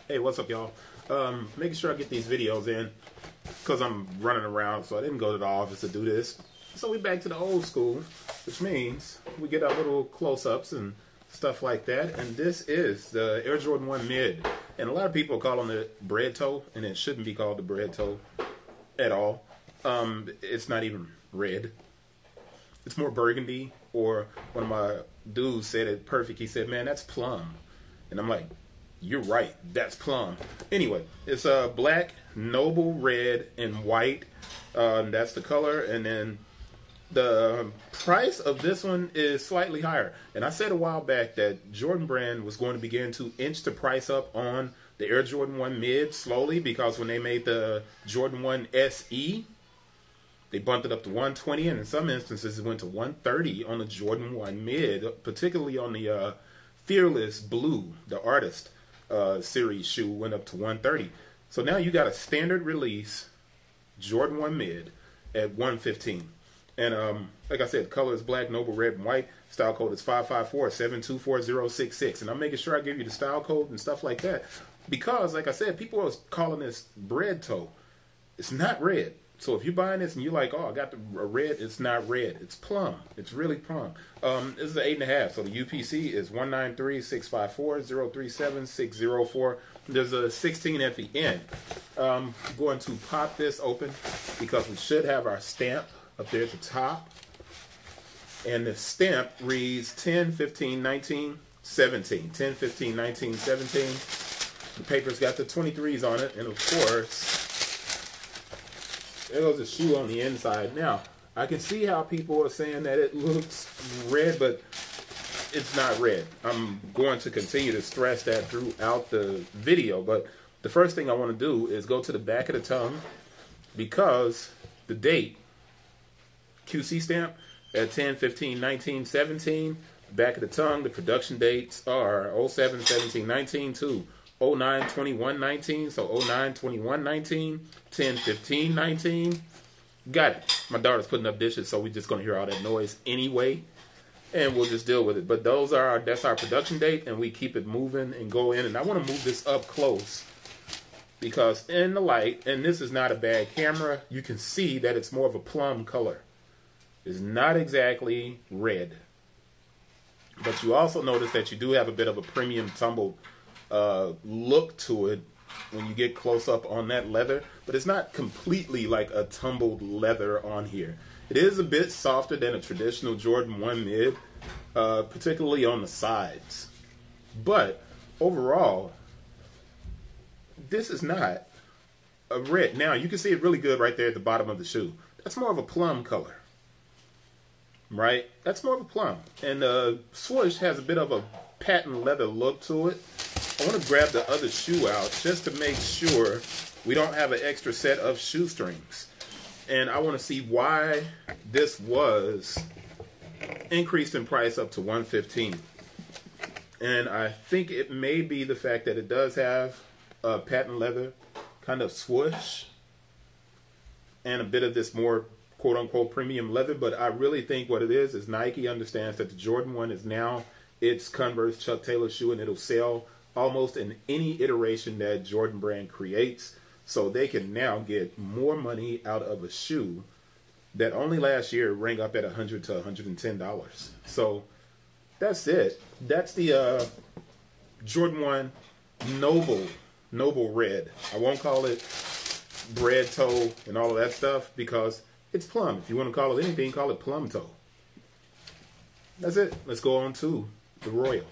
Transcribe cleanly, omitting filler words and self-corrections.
Hey, what's up, y'all? Making sure I get these videos in because I'm running around, so I didn't go to the office to do this. So we back to the old school, which means we get our little close-ups and stuff like that. And this is the Air Jordan 1 Mid. And a lot of people are calling it Bred toe, and it shouldn't be called the Bred toe at all. It's not even red. It's more burgundy, or one of my dudes said it perfect. He said, man, that's plum. And I'm like, you're right, that's plum. Anyway, it's a black, noble red, and white. That's the color. And then the price of this one is slightly higher. And I said a while back that Jordan Brand was going to begin to inch the price up on the Air Jordan 1 Mid slowly, because when they made the Jordan 1 SE, they bumped it up to 120, and in some instances it went to 130 on the Jordan 1 Mid, particularly on the Fearless Blue, the Artist series shoe, went up to 130. So now you got a standard release Jordan 1 Mid at 115. And like I said, color is black, noble red, and white. Style code is 554-724-066. And I'm making sure I give you the style code and stuff like that, because, like I said, people are calling this Bred toe. It's not red. So if you're buying this and you're like, oh, I got the red, it's not red. It's plum. It's really plum. This is an 8.5. So the UPC is 193-654-037-604. There's a 16 at the end. I'm going to pop this open because we should have our stamp up there at the top. And the stamp reads 10, 15, 19, 17. 10, 15, 19, 17. The paper's got the 23s on it. And of course, there goes a shoe on the inside. Now, I can see how people are saying that it looks red, but it's not red. I'm going to continue to stress that throughout the video. But the first thing I want to do is go to the back of the tongue, because the date, QC stamp, at 10, 15, 19, 17. Back of the tongue, the production dates are 07, 17, 19 to 09, 21, 19. So 09, 21, 19, 10, 15, 19. Got it. My daughter's putting up dishes, so we're just going to hear all that noise anyway, and we'll just deal with it. But that's our production date, and we keep it moving and go in. And I want to move this up close, because in the light, and this is not a bad camera, you can see that it's more of a plum color. It's not exactly red. But you also notice that you do have a bit of a premium tumbled look to it when you get close up on that leather. But it's not completely like a tumbled leather on here. It is a bit softer than a traditional Jordan 1 Mid, particularly on the sides. But overall, this is not a red. Now, you can see it really good right there at the bottom of the shoe. That's more of a plum color. Right? That's more of a plum. And Swoosh has a bit of a patent leather look to it. I want to grab the other shoe out just to make sure we don't have an extra set of shoestrings. And I want to see why this was increased in price up to $115. And I think it may be the fact that it does have a patent leather kind of swoosh and a bit of this more quote-unquote premium leather. But I really think what it is Nike understands that the Jordan 1 is now its Converse Chuck Taylor shoe, and it'll sell almost in any iteration that Jordan Brand creates. So they can now get more money out of a shoe that only last year rang up at $100 to $110. So that's it. That's the Jordan 1 Noble Red. I won't call it Bred toe and all of that stuff, because it's plum. If you want to call it anything, call it plum toe. That's it. Let's go on to the Royal.